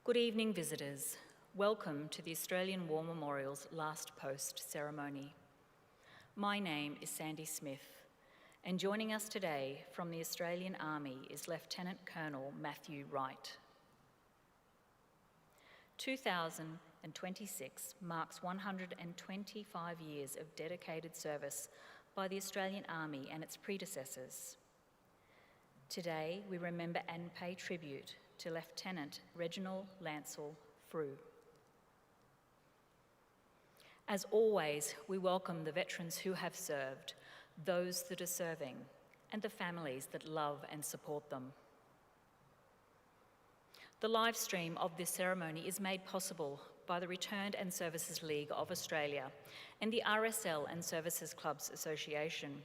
Good evening, visitors. Welcome to the Australian War Memorial's Last Post ceremony. My name is Sandy Smith, and joining us today from the Australian Army is Lieutenant Colonel Matthew Wright. 2026 marks 125 years of dedicated service by the Australian Army and its predecessors. Today, we remember and pay tribute to Lieutenant Reginald Lansell Frew. As always, we welcome the veterans who have served, those that are serving, and the families that love and support them. The live stream of this ceremony is made possible by the Returned and Services League of Australia and the RSL and Services Clubs Association.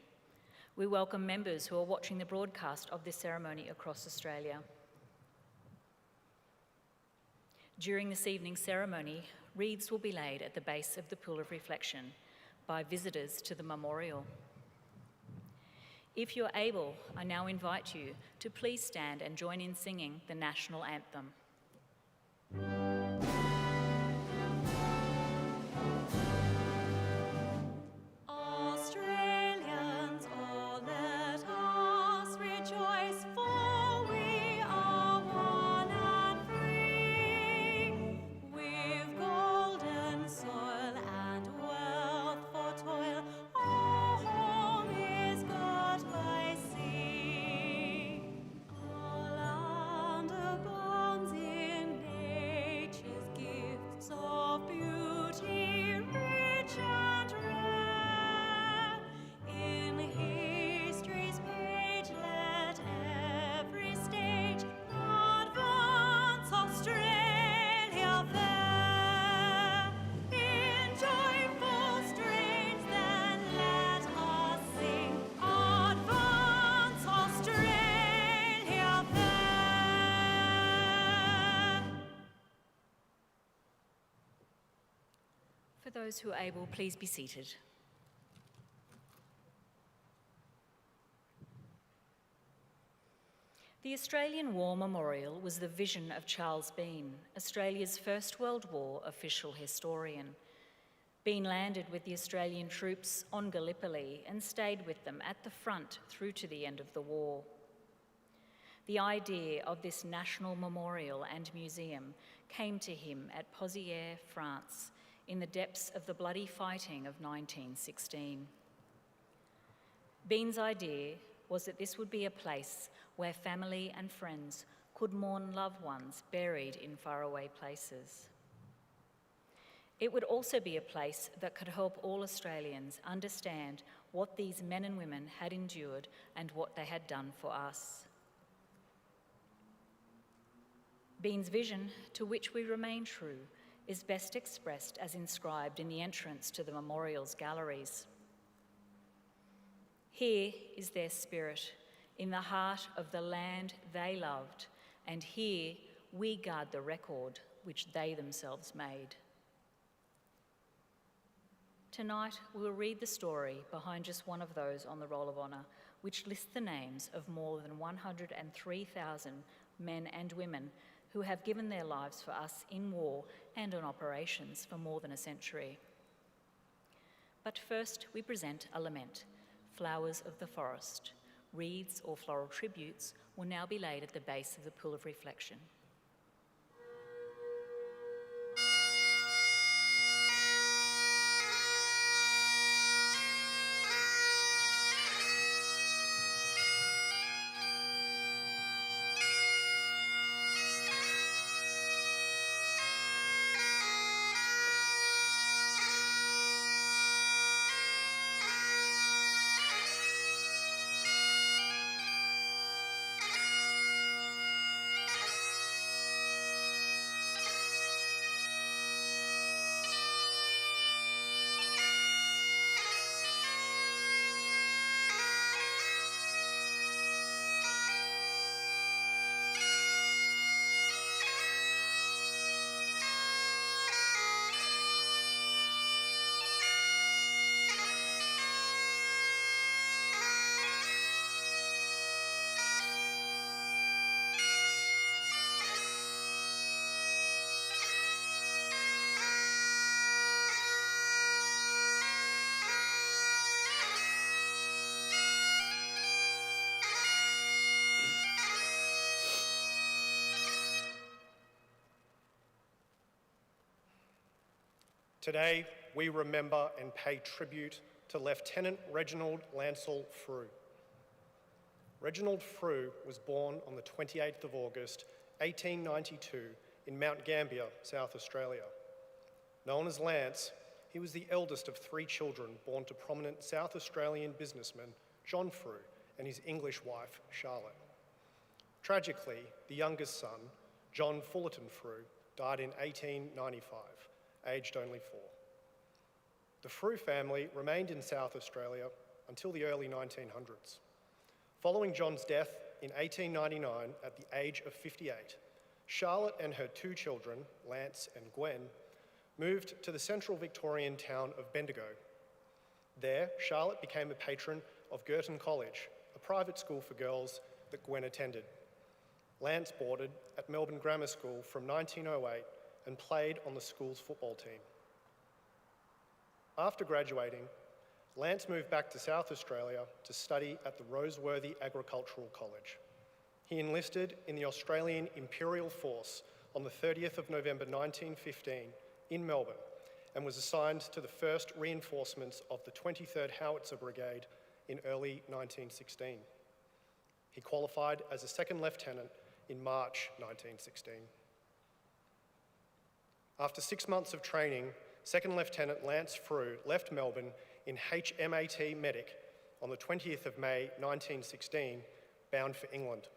We welcome members who are watching the broadcast of this ceremony across Australia. During this evening's ceremony, wreaths will be laid at the base of the Pool of Reflection by visitors to the memorial. If you're able, I now invite you to please stand and join in singing the national anthem. Australians, oh, let us rejoice, for we are one and free. We've golden soil and wealth for toil. Our home is God by sea. Our land abounds in nature's gifts of beauty, rich and rare. In history's page, let every stage advance Australia fair. In joyful strains, then let us sing, advance Australia fair. For those who are able, please be seated. The Australian War Memorial was the vision of Charles Bean, Australia's First World War official historian. Bean landed with the Australian troops on Gallipoli and stayed with them at the front through to the end of the war. The idea of this national memorial and museum came to him at Pozières, France, in the depths of the bloody fighting of 1916. Bean's idea was that this would be a place where family and friends could mourn loved ones buried in faraway places. It would also be a place that could help all Australians understand what these men and women had endured and what they had done for us. Bean's vision, to which we remain true, is best expressed as inscribed in the entrance to the memorial's galleries. Here is their spirit, in the heart of the land they loved, and here we guard the record which they themselves made. Tonight, we'll read the story behind just one of those on the Roll of Honour, which lists the names of more than 103,000 men and women who have given their lives for us in war and on operations for more than a century. But first, we present a lament, Flowers of the Forest. Wreaths or floral tributes will now be laid at the base of the Pool of Reflection. Today, we remember and pay tribute to Lieutenant Reginald Lansell Frew. Reginald Frew was born on the 28th of August, 1892 in Mount Gambier, South Australia. Known as Lance, he was the eldest of 3 children born to prominent South Australian businessman John Frew and his English wife, Charlotte. Tragically, the youngest son, John Fullerton Frew, died in 1895, aged only 4. The Frew family remained in South Australia until the early 1900s. Following John's death in 1899 at the age of 58, Charlotte and her 2 children, Lance and Gwen, moved to the central Victorian town of Bendigo. There, Charlotte became a patron of Girton College, a private school for girls that Gwen attended. Lance boarded at Melbourne Grammar School from 1908 and played on the school's football team. After graduating, Lance moved back to South Australia to study at the Roseworthy Agricultural College. He enlisted in the Australian Imperial Force on the 30th of November 1915 in Melbourne and was assigned to the 1st reinforcements of the 23rd Howitzer Brigade in early 1916. He qualified as a 2nd Lieutenant in March 1916. After 6 months of training, 2nd Lieutenant Lance Frew left Melbourne in HMAT Medic on the 20th of May 1916, bound for England.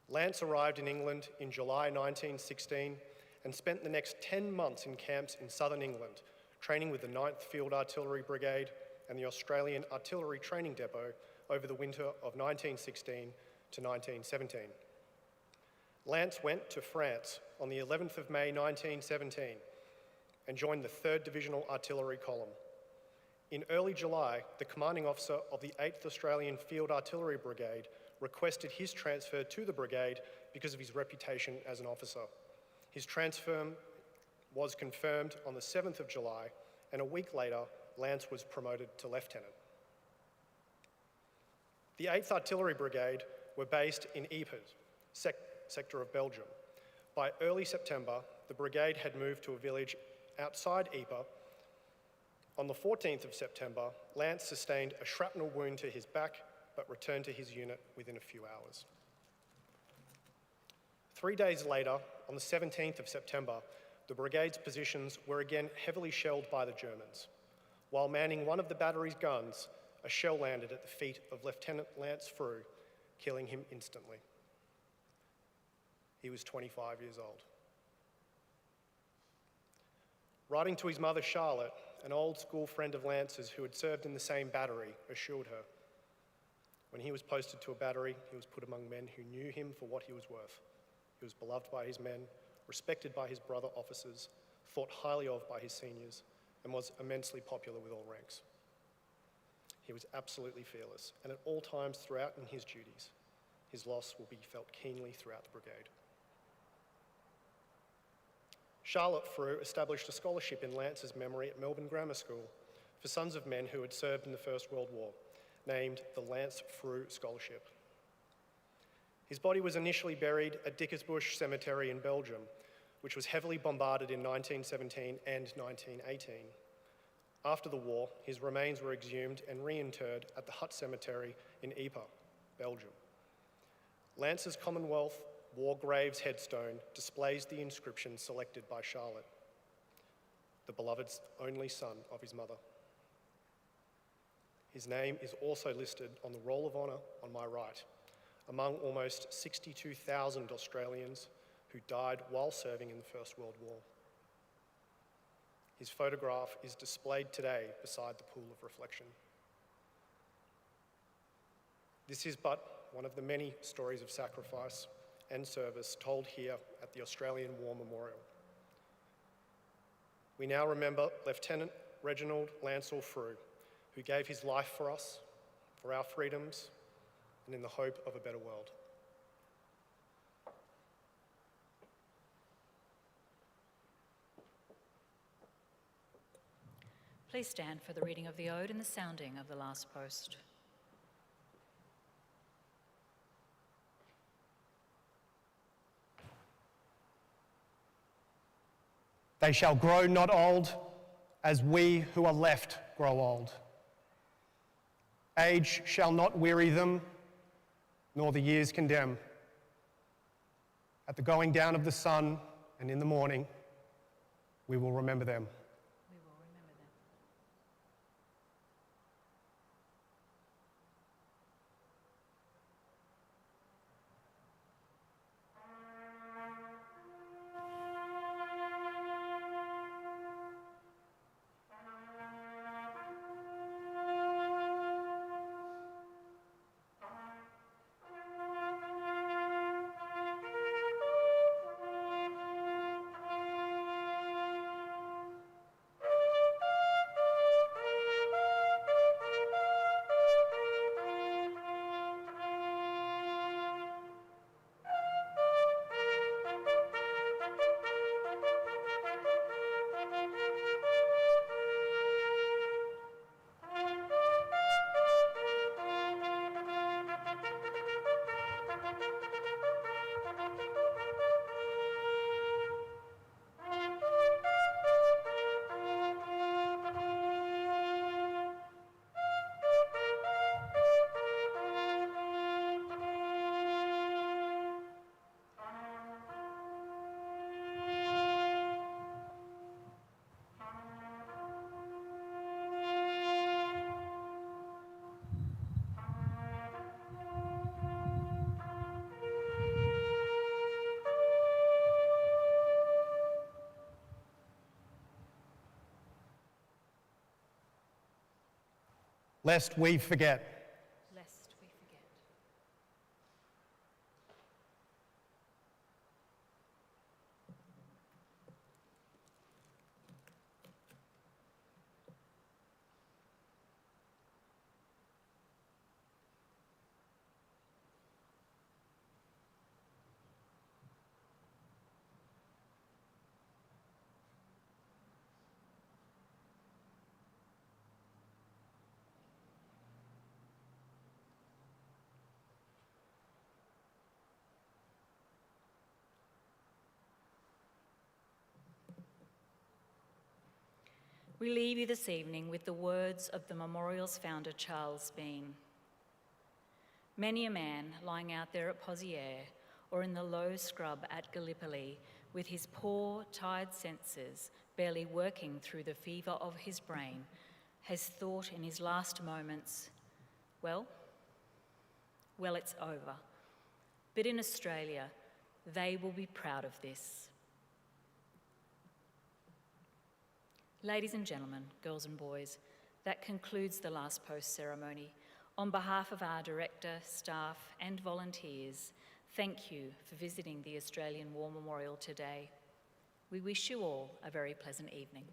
Lance arrived in England in July 1916 and spent the next 10 months in camps in southern England, training with the 9th Field Artillery Brigade and the Australian Artillery Training Depot over the winter of 1916 to 1917. Lance went to France on the 11th of May 1917 and joined the 3rd Divisional Artillery Column. In early July, the commanding officer of the 8th Australian Field Artillery Brigade requested his transfer to the brigade because of his reputation as an officer. His transfer was confirmed on the 7th of July, and a week later, Lance was promoted to lieutenant. The 8th Artillery Brigade were based in Ypres, sector of Belgium. By early September, the brigade had moved to a village outside Ypres. On the 14th of September, Lance sustained a shrapnel wound to his back, but returned to his unit within a few hours. 3 days later, on the 17th of September, the brigade's positions were again heavily shelled by the Germans. While manning one of the battery's guns, a shell landed at the feet of Lieutenant Lance Frew, killing him instantly. He was 25 years old. Writing to his mother, Charlotte, an old school friend of Lance's who had served in the same battery, assured her, when he was posted to a battery, he was put among men who knew him for what he was worth. He was beloved by his men, respected by his brother officers, thought highly of by his seniors, and was immensely popular with all ranks. He was absolutely fearless, and at all times throughout in his duties, his loss will be felt keenly throughout the brigade. Charlotte Frew established a scholarship in Lance's memory at Melbourne Grammar School for sons of men who had served in the First World War, named the Lance Frew Scholarship. His body was initially buried at Dickersbusch Cemetery in Belgium, which was heavily bombarded in 1917 and 1918. After the war, his remains were exhumed and reinterred at the Hut Cemetery in Ypres, Belgium. Lance's Commonwealth War Graves headstone displays the inscription selected by Charlotte, the beloved only son of his mother. His name is also listed on the Roll of Honour on my right, among almost 62,000 Australians who died while serving in the First World War. His photograph is displayed today beside the pool of reflection. This is but one of the many stories of sacrifice and service told here at the Australian War Memorial. We now remember Lieutenant Reginald Lansell Frew, who gave his life for us, for our freedoms, and in the hope of a better world. Please stand for the reading of the Ode and the sounding of the last post. They shall grow not old, as we who are left grow old. Age shall not weary them, nor the years condemn. At the going down of the sun and in the morning, we will remember them. We will remember them. Lest we forget. Lest we forget. We leave you this evening with the words of the memorial's founder, Charles Bean. Many a man lying out there at Pozières or in the low scrub at Gallipoli with his poor, tired senses barely working through the fever of his brain has thought in his last moments, well, it's over. But in Australia, they will be proud of this. Ladies and gentlemen, girls and boys, that concludes the last post ceremony. On behalf of our director, staff and volunteers, thank you for visiting the Australian War Memorial today. We wish you all a very pleasant evening.